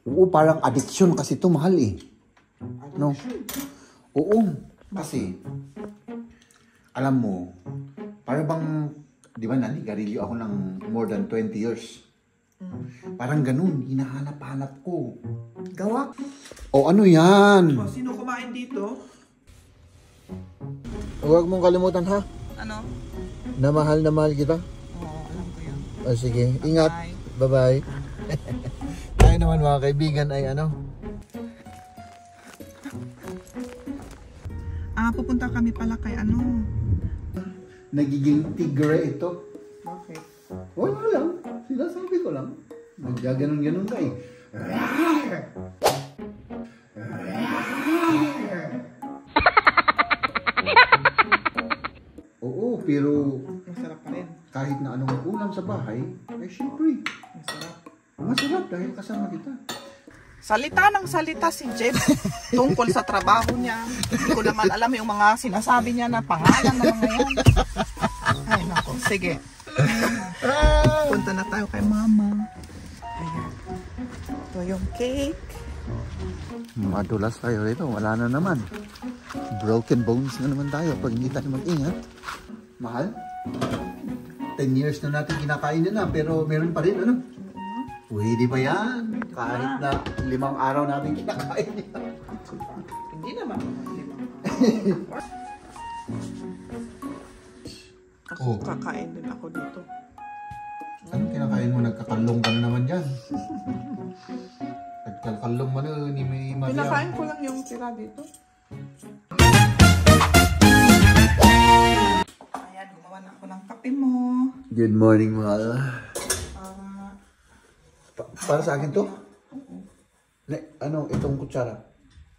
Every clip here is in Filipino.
Oo, parang addiction kasi ito, mahal eh. No? Oo. Kasi, alam mo, parang bang, di ba nanigarilyo ako ng more than 20 years. Parang ganun, hinahanap-hanap ko. Gawak. O ano yan? O, sino kumain dito? Huwag mong kalimutan ha. Ano? Na mahal kita. Oo, alam ko yun. O sige, ingat. Bye-bye. Tayo naman mga kaibigan ay ano? Pupunta kami pala kay ano? Nagiging tigre ito. Bakit? Wala lang. Sinasabi ko lang. Nagaganon-ganon ka eh. Oo, pero Masarap pa rin. kahit na anong ulam sa bahay, ay syempre, Masarap. masarap dahil kasama kita. Salita ng salita si Jeb tungkol sa trabaho niya. Hindi ko naman alam yung mga sinasabi niya na pangalan ng mga yan. Ay nako, sige. Punta na tayo kay mama. Ayan. Ito yung cake. Madulas tayo rito, wala na naman. Broken bones na naman tayo pag hindi tayo mag-ingat. Mahal, 10 years na natin kinakain na pero meron pa rin ano? Pwede ba yan? Kahit na 5 araw natin kinakain yan. Hindi naman. Ako kakain din ako dito. Anong kinakain mo? Nagkakalong ka na naman dyan. Nagkakalong mo na ni May Maria. Pinakain ko lang yung tira dito. Ayan, gumawa na ako ng kape mo. Good morning, mahal. Para sa akin to? Ano, itong kutsara?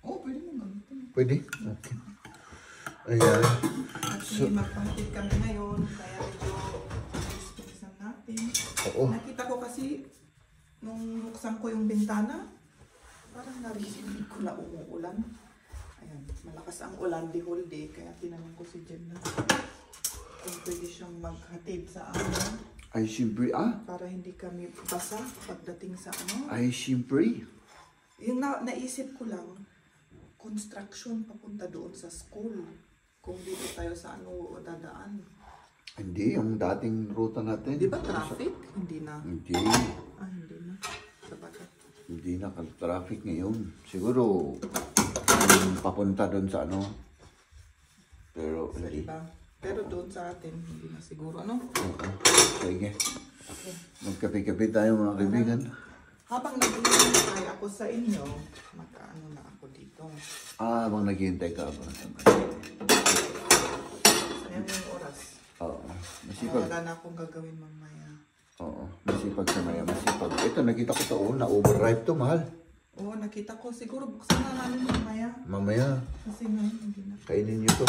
Oo, pwede mo gamitin. Pwede? Okay. Ayan. Kasi magpangkit kami ngayon, kaya medyo ayos-ayusan natin. Oo. Nakita ko kasi, nung buksan ko yung bintana, parang narinig ko na umuulan. Ayan, malakas ang ulan the whole day, kaya tinanong ko si Jem na kung pwede siyang maghatid sa amin. Ay, siyempre, Para hindi kami basa pagdating sa ano. Ay, siyempre. Yung naisip ko lang, construction papunta doon sa school. Kung dito tayo sa ano dadaan. Hindi, yung dating ruta natin. Di ba traffic? Hindi na. Hindi. Hindi na. Sabagay. Hindi na traffic ngayon. Siguro, papunta doon sa ano. Pero, Sa hindi. iba. Pero doon sa atin, hindi na siguro, ano? Oo. Sige. Magkape-kape tayo mga kaibigan. Habang naghihintay ako sa inyo, magkaano na ako dito. Habang naghihintay ka ba? Sayang yung oras. Oo. Masipag. Wala na akong gagawin mamaya. Oo. Masipag sa maya. Masipag. Ito, nakita ko ito. Na-overripe to, mahal. Oo, nakita ko. Siguro buksan na namin mamaya. Mamaya. Kasi ngayon, hindi na. Kainin nyo to.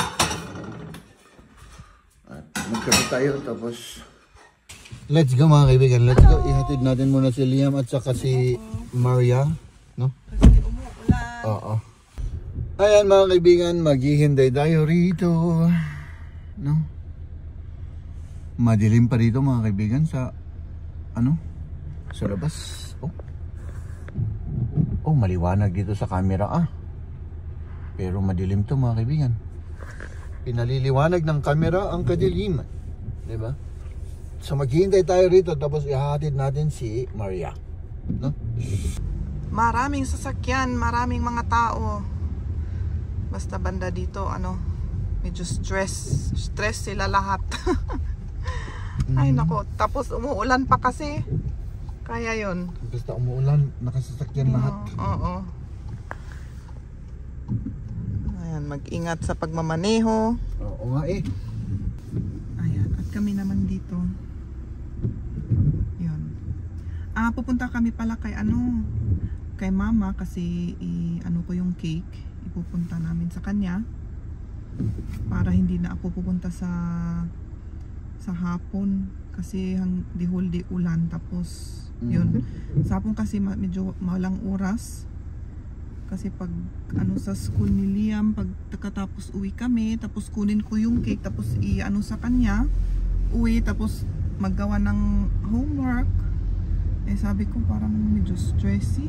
At magkape tayo tapos let's go mga kaibigan, let's go. Ihatid natin muna si Liam at saka si Maria, no? Kasi umuulan. Oo. Ayan mga kaibigan, maghihintay tayo rito, no? Madilim pa dito mga kaibigan sa ano? Sa labas. Oh, maliwanag dito sa camera pero madilim to mga kaibigan. Pinaliliwanag ng kamera ang kadiliman. Diba? So maghihintay tayo rito tapos ihahatid natin si Maria. No? Maraming sasakyan, maraming mga tao. Basta banda dito, ano, medyo stress sila lahat. Ay nako, tapos umuulan pa kasi. Kaya yun. Basta umuulan, nakasasakyan lahat. Oo. Ayan, mag-ingat sa pagmamaneho. Oo nga eh. Ayan, at kami naman dito. Yun. Pupunta kami pala kay ano, kay mama kasi ano ko yung cake. Ipupunta namin sa kanya. Para hindi na ako pupunta sa hapon. Kasi the whole day ulan. Tapos, yun. Sa hapon kasi medyo malang oras. Kasi pag ano sa school ni Liam, pag katapos uwi kami, tapos kunin ko yung cake, tapos i-ano sa kanya, uwi, tapos maggawa ng homework. Eh sabi ko parang medyo stressy.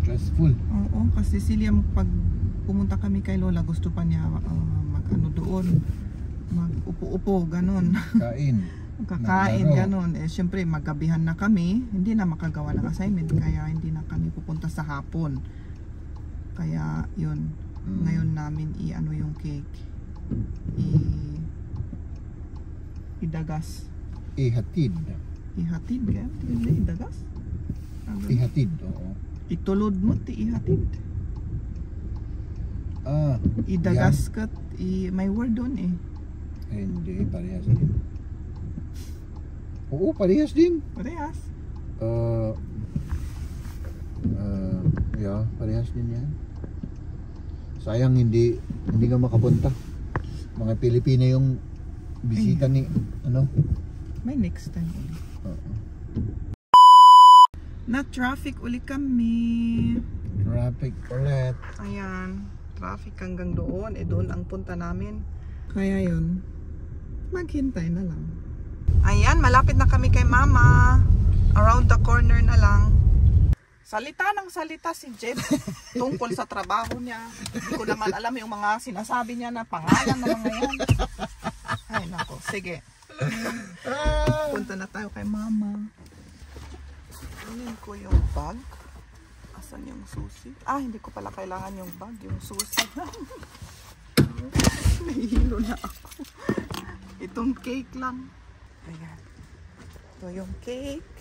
Stressful. Oo, kasi Celia, pag pumunta kami kay Lola, gusto pa niya mag-ano doon, mag-upo-upo, ganon. Kain. Kakain, Maglaro. ganon. Eh, syempre, maggabihan na kami, hindi na makagawa ng assignment, kaya hindi na kami pupunta sa hapon. Kaya, yun, ngayon namin i-ano yung cake. Idagas. Ihatid. Ihatid, kaya? Hindi, idagas? Ihatid, oo. Itulod mo, ihatid. Idagas ka, may word doon eh. Hindi, parehas din. Oo, parehas din. Parehas. Yeah, parehas din yan. Sayang hindi ka makapunta. Mga Pilipino yung bisita ni ano. May next time ulit. Na traffic ulit kami. Traffic ulit. Ayan, traffic hanggang doon. Doon ang punta namin. Kaya yun, maghintay na lang. Ayan, malapit na kami kay Mama. Around the corner na lang. Salita ng salita si Jeb tungkol sa trabaho niya. Hindi ko naman alam yung mga sinasabi niya na pangalan ng mga yan. Ay nako, sige. Punta na tayo kay Mama. Kunin ko yung bag. Asan yung susi? Hindi ko pala kailangan yung bag, yung susi. Nahihilo na ako. Itong cake lang. Ayan. Ito yung cake.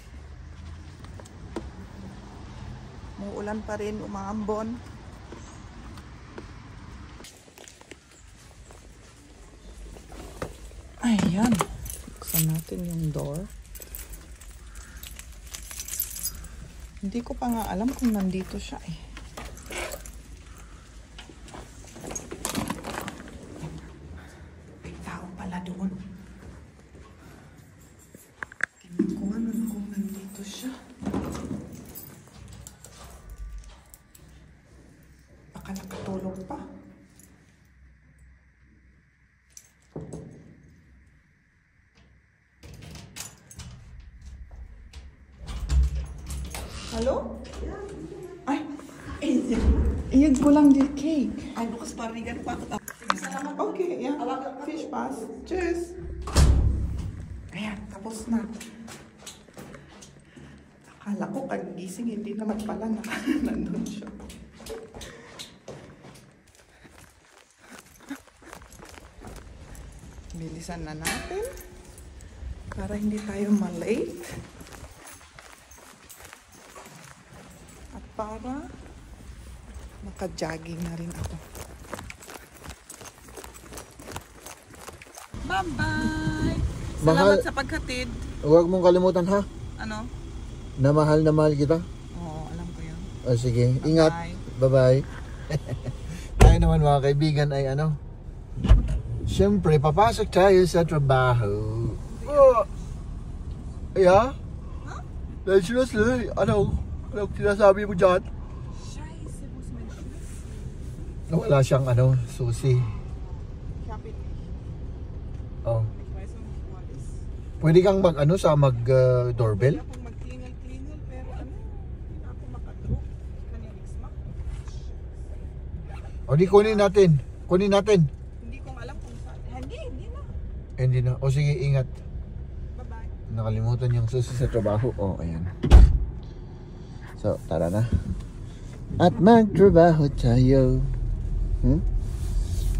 Muulan pa rin, umaambon. Ayan. Buksan natin yung door. Hindi ko pa nga alam kung nandito siya eh. May tao pala doon. Tingnan ko ano kung nandito siya. Baka nakatulog pa. Hello? Ay, iyan ko lang di cake. Ay, bukas parang ganun pa ako. Sige, salamat. Okay, yeah. Fish pass. Cheers. Ayan, tapos na. Akala ko kagising, hindi naman pala na nandun siya. Bilisan na natin para hindi tayo malate. At para maka-jogging na rin ako. Bye-bye! Salamat Mahal. sa paghatid. Huwag mong kalimutan ha. Ano? Na mahal kita. Oo, alam ko yun. O sige, ingat. Bye. Bye-bye. Tayo naman mga kaibigan ay ano. Siyempre, papasok tayo sa trabaho. Yeah? Dahil seriously, ano sinasabi mo dyan? Wala siyang susi. Oh. Pwede kang mag-doorbell? Pwede akong mag-klingal-klingal pero hindi ako makadrop. Kanyang ismak. O di kunin natin. Hindi ko alam kung saan. Hindi na. Hindi na. O sige, ingat. Bye-bye. Nakalimutan yung susi sa trabaho. O, ayan. So, tara na. At magtrabaho tayo.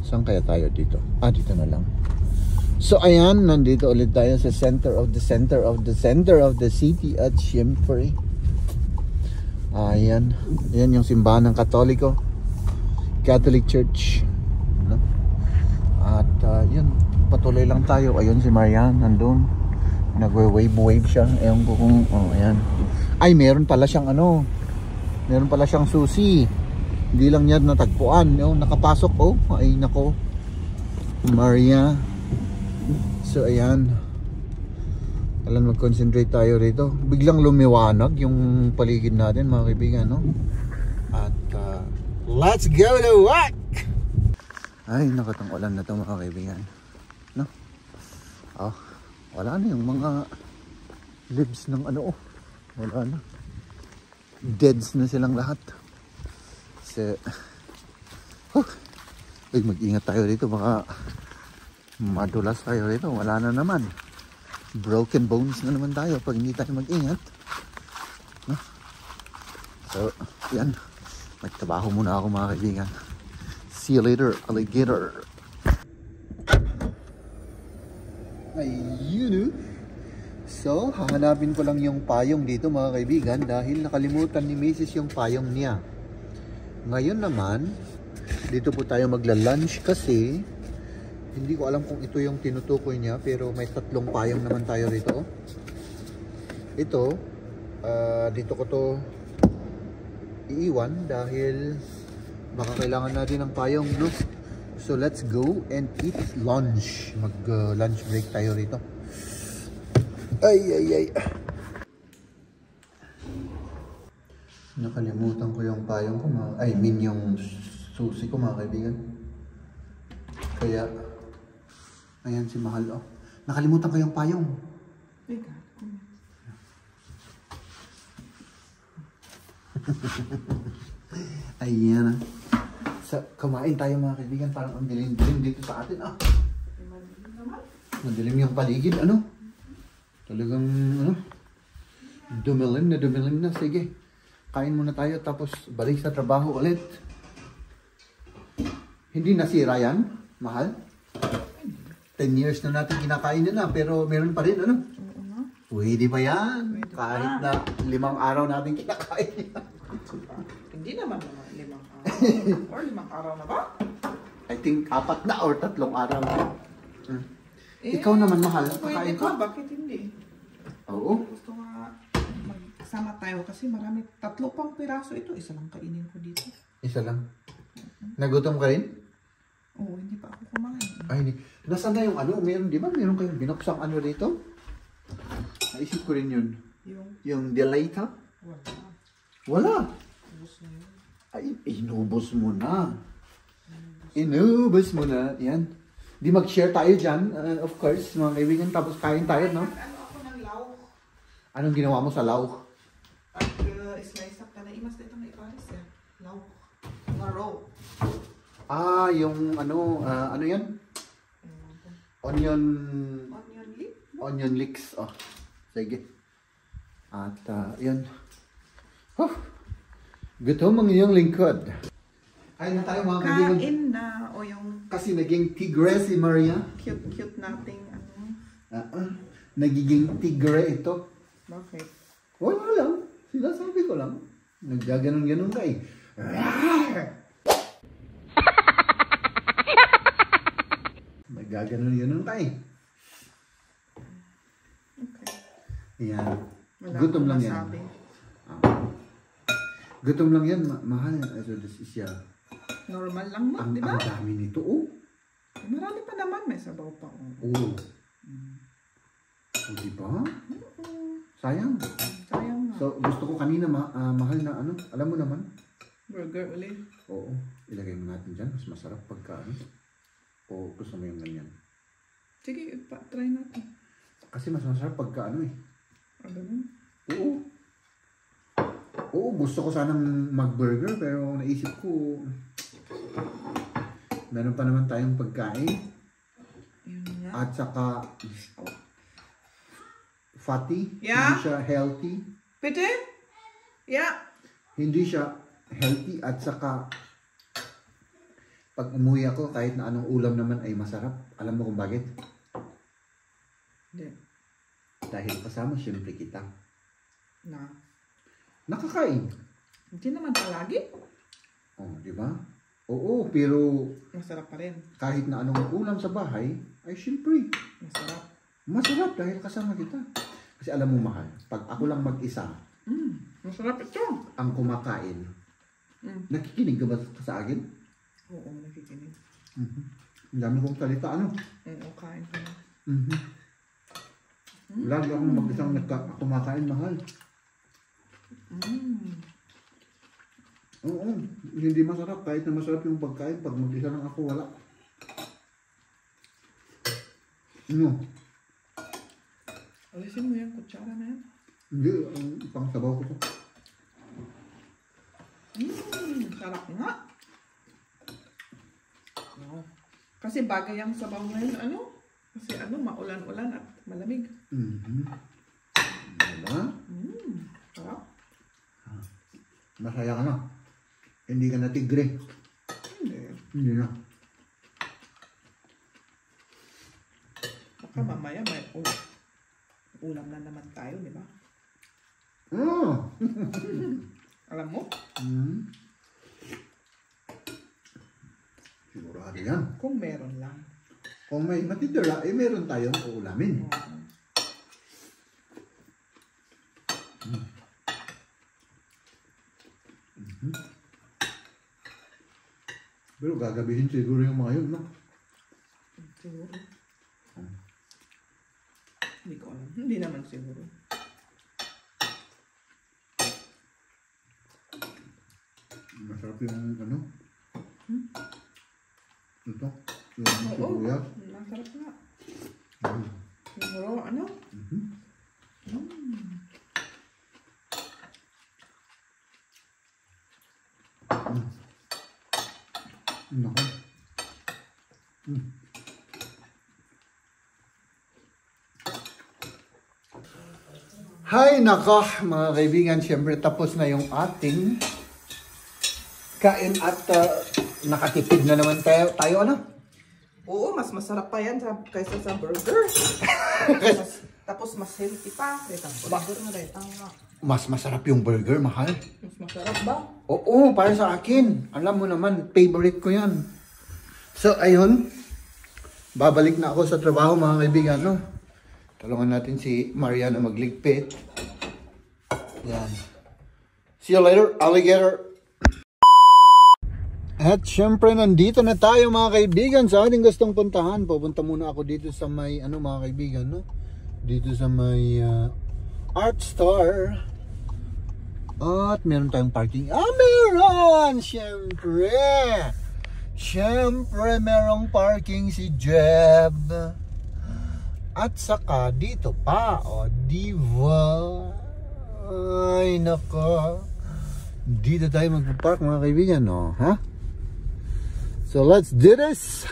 Saan kaya tayo dito? Dito na lang. So, ayan. Nandito ulit tayo sa center of the city at syempre. Ayan. Ayan yung simbahan ng Katoliko. Catholic Church. At yun. Patuloy lang tayo. Ayun si Marian. Nandun. Nagwe-wave siya. Ewan ko kung, ayan. Ay, meron pala siyang meron pala siyang susi. Hindi lang niya natagpuan. Nakapasok, ay nako. Maria. So, ayan. Alam, mag-concentrate tayo rito. Biglang lumiwanag yung paligid natin, mga kaibigan, no? At, let's go to work! Ay, nakatang ulan na ito, mga kaibigan. No? Wala na yung mga leaves ng wala na. Deads na silang lahat. So, mag-ingat tayo dito. Baka madulas tayo dito. Wala na naman. Broken bones na naman tayo pag hindi tayo mag-ingat. So, yan. Magtrabaho muna ako mga kaibigan. See you later, alligator. Ayun. So, hahanapin ko lang yung payong dito mga kaibigan dahil nakalimutan ni Mrs. yung payong niya. Ngayon naman, dito po tayo magla-lunch kasi hindi ko alam kung ito yung tinutukoy niya pero may 3 payong naman tayo rito. Ito, dito ko to iiwan dahil baka kailangan natin ng payong, no? So let's go and eat lunch. Mag-lunch break tayo rito. Ay. Nakalimutan ko yung payong ko, yung susi ko mga kaibigan. Kaya, ayan si Mahal, oh. Nakalimutan ko yung payong. Ayan. So, kumain tayo mga kaibigan. Parang ang dilim-dilim dito sa atin, ah. Madilim yung paligid, ano? Talagang, dumilim na. Sige, kain muna tayo tapos balik sa trabaho ulit. Hindi nasira yan, Mahal? 10 years na natin kinakain na pero meron pa rin, ano? Pwede pa yan. Kahit na 5 araw natin kinakain. Hindi naman 5 araw. Or 5 araw na ba? I think 4 na or 3 araw na. Ikaw naman, Mahal, kakain ka? Bakit hindi? Oo. Gusto nga magsama tayo kasi marami. 3 pang piraso ito. Isa lang kainin ko dito. Isa lang. Nagutom ka rin? Oo, hindi pa ako kumain. Ay, hindi. Nasaan na yung meron, di ba? Meron kayong binuksang dito? Naisip ko rin yun. Yung Delata? Wala. Ubus na yun. Ay, inubos mo na. Inubos mo na. Yan. Di mag-share tayo dyan. Of course, mga kaibigan. Tapos kain tayo, no? Anong ginawa mo sa lauch? Slice up ka na. Imas dito na iparis eh. Lauch. Raw. Yung ano yan? Onion leek? Onion leeks. Oh, sige. At, yun. Gutom ang iyong lingkod. Kain na tayo mga kaibigan. Kain na. O yung Kasi naging tigre si Maria. cute nating Nagiging tigre ito. Bakit? Wala lang. Sinasabi ko lang. Naggaganon-ganon ka eh. Naggaganon-ganon ka eh. Okay. Yan. Wala Gutom lang yan. masabi. Gutom lang yan. Mahal. So this is Normal lang ba? Di ba? Ang dami nito. Oh. Marami pa naman. May sabaw pa. Oh. Di ba? Sayang. Sayang nga. So gusto ko kanina mahal na alam mo naman. Burger ulit. Oo. Ilagay mo natin dyan. Mas masarap pagka o gusto mo yung ganyan. Sige, try natin. Kasi mas masarap pagka Ganun? Oo. Oo, gusto ko sanang mag-burger pero naisip ko meron pa naman tayong pagkain. Yun nga. At saka fatty. Yeah. Hindi siya healthy. Pwede? Yeah. Hindi siya healthy at saka pag umuwi ako kahit na anong ulam naman ay masarap. Alam mo kung bakit? Hindi. Dahil kasama siyempre kita. Na. Nakakain. Hindi naman palagi. Oh, di ba? Oo, pero Masarap pa rin. kahit na anong ulam sa bahay, ay siyempre, Masarap. masarap dahil kasama kita. Kasi alam mo mahal, pag ako lang mag-isa, Masarap ito. ang kumakain, nakikinig ka ba sa akin? Oo, nakikinig. Ang dami kong salita, Oo, kain ko na. Lagi akong mag-isang kumakain, mahal. Oo, hindi masarap. Kahit na masarap yung pagkain, pag mag-isa lang ako, wala. Alisin mo yung kutsara na yan. Hindi, pang sabaw ko to. Sarap nga. Oh. Kasi bagay ang sabaw ngayon, ano? Kasi ano, maulan-ulan at malamig. Diba? Sarap. Masaya ka na. Hindi ka na tigre. Hindi na. Baka mamaya may ulam na naman tayo, di ba? Alam mo? Sigurado yan. Kung meron lang. Kung may matitira, eh meron tayong uulamin. Pero gagabihin siguro yung mga yun, no? Siguro. Hindi ko alam. Hindi naman siguro. Masarap yung ano? Ito? Yung sibuyas? Masarap nga. Siguro, ano? Nako. Hay nako mga kaibigan, siyempre tapos na yung ating kain at nakatipid na naman tayo ano? Oo, mas masarap pa yan kaysa sa burger. Tapos mas healthy pa. Burger na rin. Mas masarap yung burger, mahal. Mas masarap ba? Oo, para sa akin. Alam mo naman, favorite ko yan. So, ayun. Babalik na ako sa trabaho mga kaibigan, no? Tulungan natin si Maria na magligpit. Yan. See you later, alligator. At syempre, nandito na tayo mga kaibigan sa ating gustong puntahan. Pupunta muna ako dito sa may, ano mga kaibigan, no? Dito sa may Art Star. At meron tayong parking. Meron! Syempre! Syempre, merong parking si Jeb. At saka dito pa, diva. Ay, nako. Dito tayo magpapark mga kaibigan, no? Ha? So let's do this!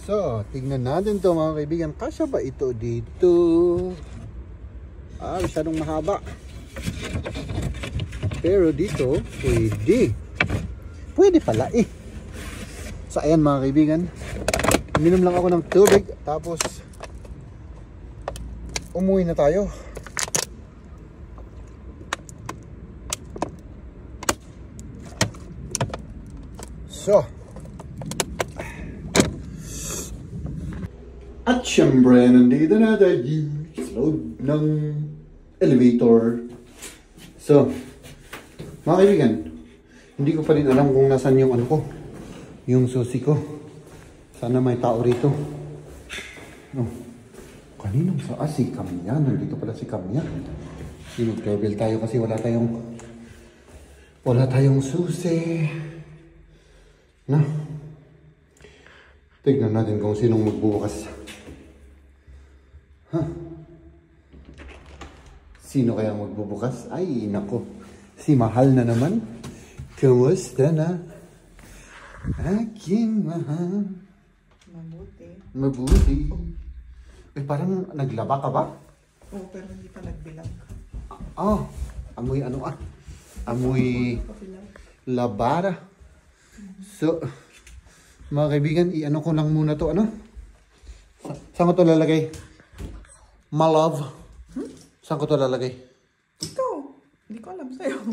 So, tignan natin to mga kaibigan. Kasya ba ito dito? Masyadong mahaba. Pero dito, pwede. Pwede pala eh. So, ayan mga kaibigan. Minom lang ako ng tubig. Tapos, umuwi na tayo. So, at syempre, nandito na tayo sa loob ng elevator. So, mga kaibigan, hindi ko pa rin alam kung nasan yung ano ko, yung susi ko. Sana may tao rito. No. Kaninong sa si Kamya? Nandito pala si Kamya. Mag-travel tayo kasi wala tayong susi. No. Tignan natin kung sinong magbubukas. Sino kaya magbubukas? Ay, nako. Si Mahal na naman. Kumusta na? Aking mahal. Mabuti. Mabuti. Eh, parang naglaba ka ba? Oo, pero hindi pa nagbilang. Oh, amoy ano ah. Amoy labara. So, mga kaibigan, i-ano ko lang muna to, ano? Saan ko to lalagay? My love. Saan ko to lalagay? Ito, hindi ko alam sa'yo.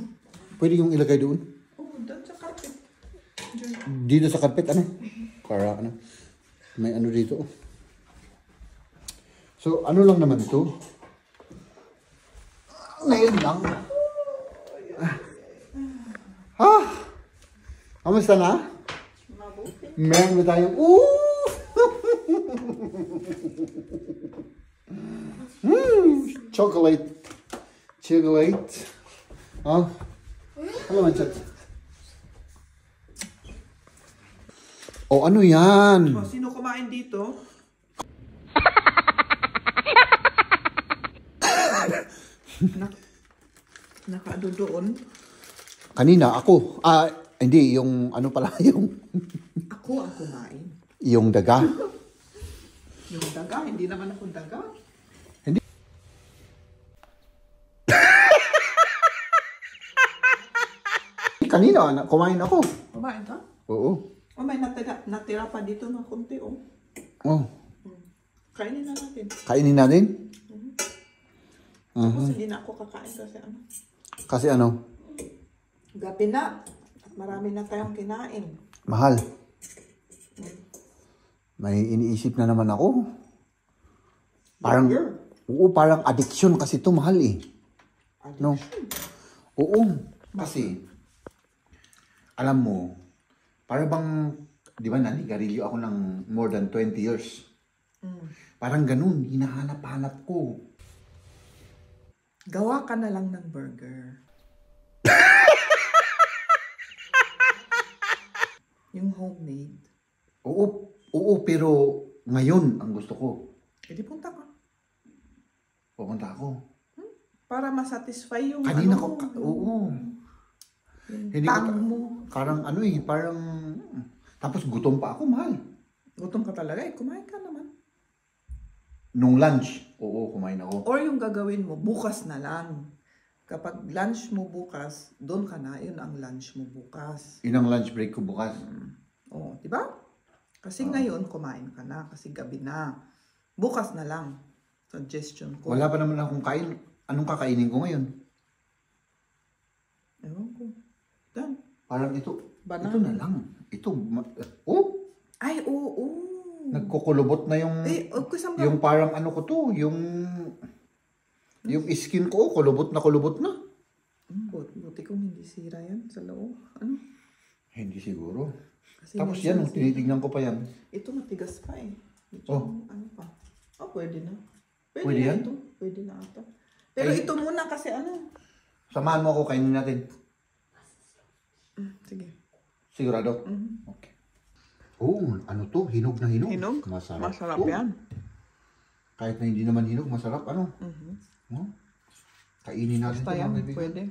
Pwede yung ilagay doon? Oo, doon sa carpet. Dito sa carpet, ano? Para ano? May ano dito. So, ano lang naman ito? Ngayon lang. Ha? Kamusta na? Mabuti. Meron ba tayong... Chocolate. Chocolate. Oh. Ano man, chat? Oh, ano yan? O, sino kumain dito? Nakaano doon? Kanina, ako. Ah, hindi. Yung ano pala, yung... Ako ang kumain. Yung daga. Yung daga, hindi naman ako daga. Hindi. Kanina, kumain ako. Kumain ka? Oo. O, may natira pa dito ng konti, oh. Oh. Kainin na natin. Kainin natin? Tapos hindi na ako kakain kasi ano. Kasi ano? Gabi na. At marami na tayong kinain. Mahal. May iniisip na naman ako. Parang, Burger. oo, parang addiction kasi ito, mahal eh. No? Oo. Kasi, alam mo, parang bang, di ba nanigarilyo ako ng more than 20 years. Parang ganun, hinahanap-hanap ko. Gawa ka na lang ng burger. Yung homemade. Oo, oo, pero ngayon ang gusto ko. Hindi punta ka. Pupunta ako. Para masatisfy yung Kanina ano ko, mo, oo. yung Hindi ko, tang mo. parang ano eh, parang, tapos gutom pa ako, mahal. Gutom ka talaga eh. Kumain ka naman. Nung lunch, oo, kumain ako. Or yung gagawin mo, bukas na lang. Kapag lunch mo bukas, doon ka na. Yun ang lunch mo bukas. Yun ang lunch break ko bukas. Oo, di ba? Kasi ngayon, kumain ka na. Kasi gabi na. Bukas na lang. Suggestion ko. Wala pa naman akong kain. Anong kakainin ko ngayon? Ewan ko. Dan. Parang ito. Banana. Ito na lang. Ito. Oh! Ay, oo. Nagkukulubot na yung... Kusang yung parang ano ko to. Yung skin ko, kulubot na. Buti kong hindi sira yan sa loob. Ano? Hindi siguro. Kasi Tapos minsan yan, tinitignan ko pa yan. Ito matigas pa eh. Ito, Oh. ano pa. Oh, pwede na. Pwede na yan? ito. Pwede na ata. Pero Ay. ito muna kasi ano. Samahan mo ako, kainin natin. Sige. Sigurado? Okay. Oh, ano to? Hinog na hinog. Hinog? Masarap. Masarap to. yan. Kahit na hindi naman hinog, masarap. Ano? Oh? Kainin natin Basta ito, yan, mga kaibigan. pwede.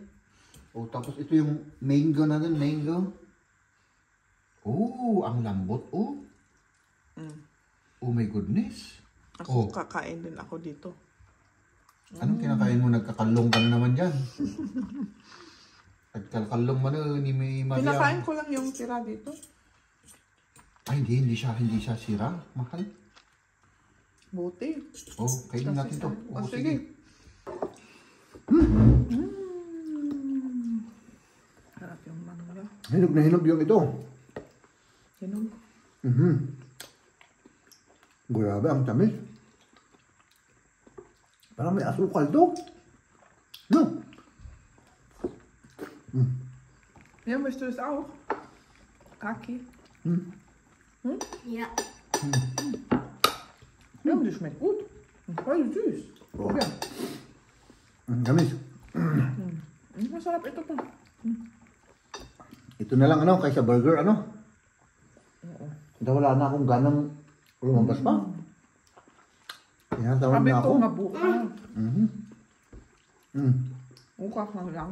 Oh, tapos ito yung mango natin, mango. Oh, ang lambot. Oh. Oh my goodness. Ako kakain din ako dito. Anong kinakain mo? Nagkakalong ka na naman dyan. Nagkakalong mo na ni May Maria. Pinakain ko lang yung tira dito. Ay, hindi siya sira. Mahal. Buti. Oh, kainin natin to. Oh, sige. Harap yung mangga. Hinog na hinog yung ito. Hinog. Grabe, ang tamis. Parang may asukal to. No? Ja, möchtest du es auch? Kaki. Ja. Ja, die schmeckt gut. Voll süß. Oh. Ja. Ang tamis. Masarap ito pa. Ito na lang ano, kaysa burger ano. Wala na akong ganang lumabas pa. Tinatawag Sabi na ko ako. nga bukas. Bukas na lang.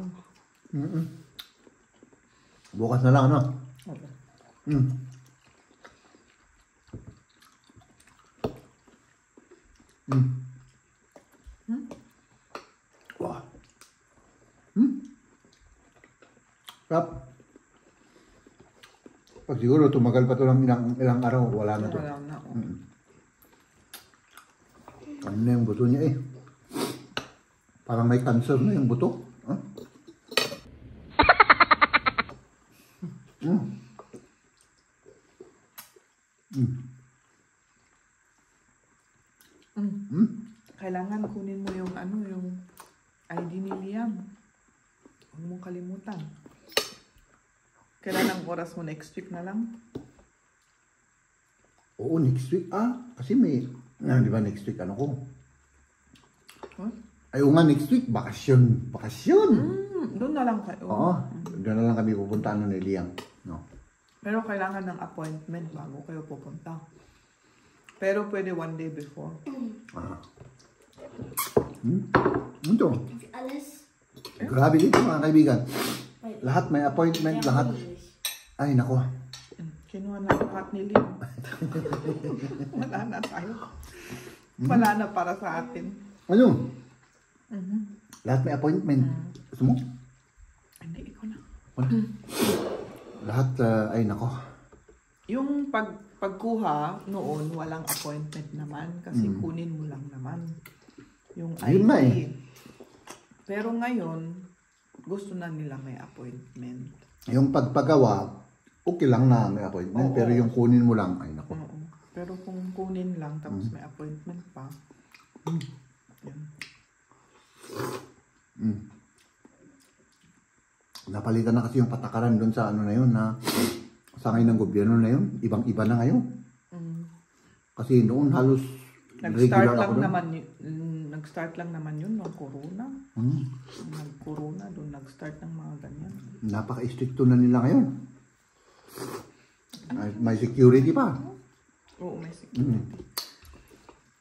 Bukas na lang ano. Wah. Sarap. Pag siguro tumagal pa to ng ilang araw, wala na to. Wala na. Ano na yung buto niya eh. Parang may cancer na yung buto. Huh? Kailangan kunin mo yung yung ID ni Liam. Huwag mong kalimutan. Kailan ang oras mo? Next week na lang? Oo, next week. Kasi may, di ba next week ano ko? Huh? Ay, nga next week, bakasyon. Bakasyon! Doon na lang kayo. Oo, doon na lang kami pupunta ni Liam. No. Pero kailangan ng appointment bago kayo pupunta. Pero pwede one day before. Ito. Alles. Grabe dito mga kaibigan. Lahat may appointment, lahat. Ay, nako. Kinuha na lahat ni Liam. Wala na tayo. Wala na para sa atin. Ano? Lahat may appointment. Gusto mo? Hindi, ikaw na. Lahat, ay nako. Yung pagkuha noon, walang appointment naman kasi kunin mo lang naman yung ID. Yun na eh. Pero ngayon, gusto na nila may appointment. Yung pagpagawa, okay lang na may appointment. Oo. Pero yung kunin mo lang, ay nako. Oo. Pero kung kunin lang tapos may appointment pa, yan. Napalitan na kasi yung patakaran doon sa ano na yun, na sa ngayon ng gobyerno na yun, ibang-iba na ngayon. Kasi noon halos regular ako doon. Nag-start lang naman yun ng corona. Nag-corona doon, nag-start ng mga ganyan. Napaka-stricto na nila ngayon. May security pa. Oo, may security.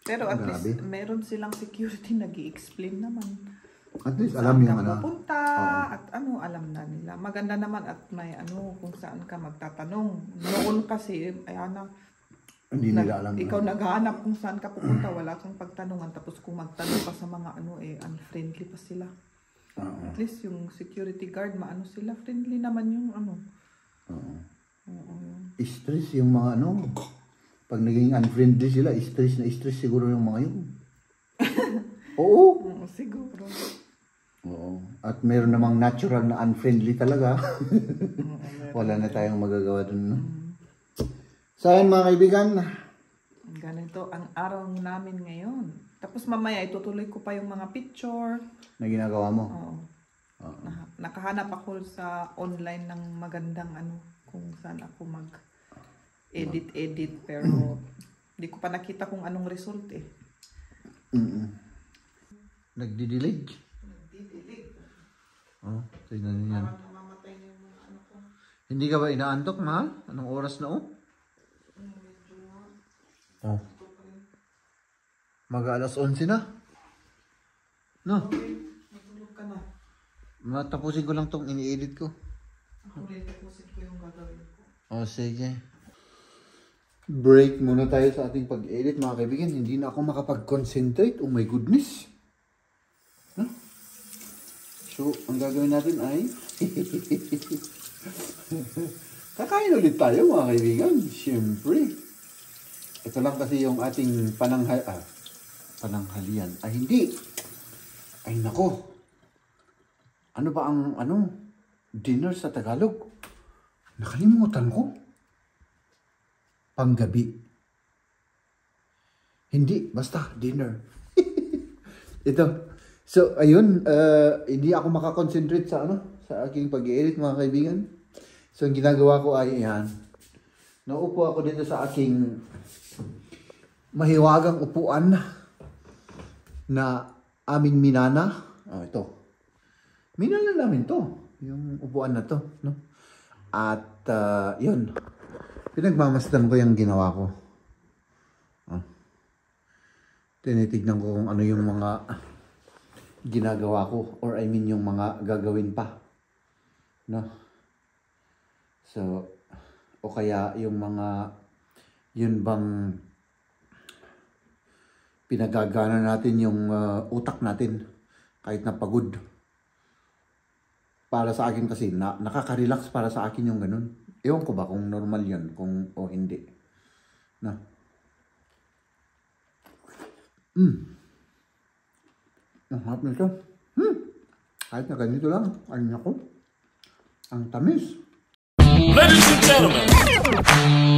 Pero at Grabe. least meron silang security nag-i-explain naman. At least alam yung ano. Pupunta at alam na nila. Maganda naman at may kung saan ka magtatanong. Noon kasi Hindi nila alam. ikaw naghahanap kung saan ka pupunta, wala kang pagtanungan, tapos kung magtanong pa sa mga unfriendly pa sila. At least yung security guard, sila, friendly naman yung Stress yung mga pag naging unfriendly sila, stress na stress siguro yung mga yun. Oo. Oo, siguro. Oo. At meron namang natural na unfriendly talaga. Wala na tayong magagawa dun. No? So ayan mga kaibigan. Ganito ang araw namin ngayon. Tapos mamaya itutuloy ko pa yung mga picture. Na ginagawa mo. Oo. Nakahanap ako sa online ng magandang kung saan ako mag-edit pero hindi ko pa nakita kung anong result eh. Nagdidilig. Nagdidilig. Tignan niyo yan. Parang namamatay na yung mga ko. Hindi ka ba inaantok, mahal? Anong oras na Mag-alas 11 na. No? Matulog ka na. Matapusin ko lang tong ini-edit ko. Ako rin tapusin ko yung gagawin ko. Sige. Break muna tayo sa ating pag-edit mga kaibigan. Hindi na ako makapag-concentrate. Oh my goodness. So, ang gagawin natin ay kakain ulit tayo mga kaibigan. Siyempre. Ito lang kasi yung ating pananghalian. Ay, hindi. Ay, nako. Ano ba ang dinner sa Tagalog? Nakalimutan ko. Panggabi. Hindi, basta dinner. Ito. So, ayun, hindi ako makakonsentrate sa sa aking pag-i-edit mga kaibigan. So, ang ginagawa ko ay yan. Naupo ako dito sa aking mahiwagang upuan na aming minana. Ito. Minana namin to. Yung upuan na to, no? At, yun. Pinagmamasdan ko yung ginawa ko. Tinitignan ko kung ano yung mga ginagawa ko. Or I mean yung mga gagawin pa. No? So, o kaya yung mga, yun bang, pinagagana natin yung utak natin kahit na pagod. Para sa akin kasi, nakaka-relax para sa akin yung ganun. Ewan ko ba kung normal yun, kung o hindi. Na. Ang harap nito. Kahit na ganito lang, ay nako. Ang tamis. Ladies and gentlemen.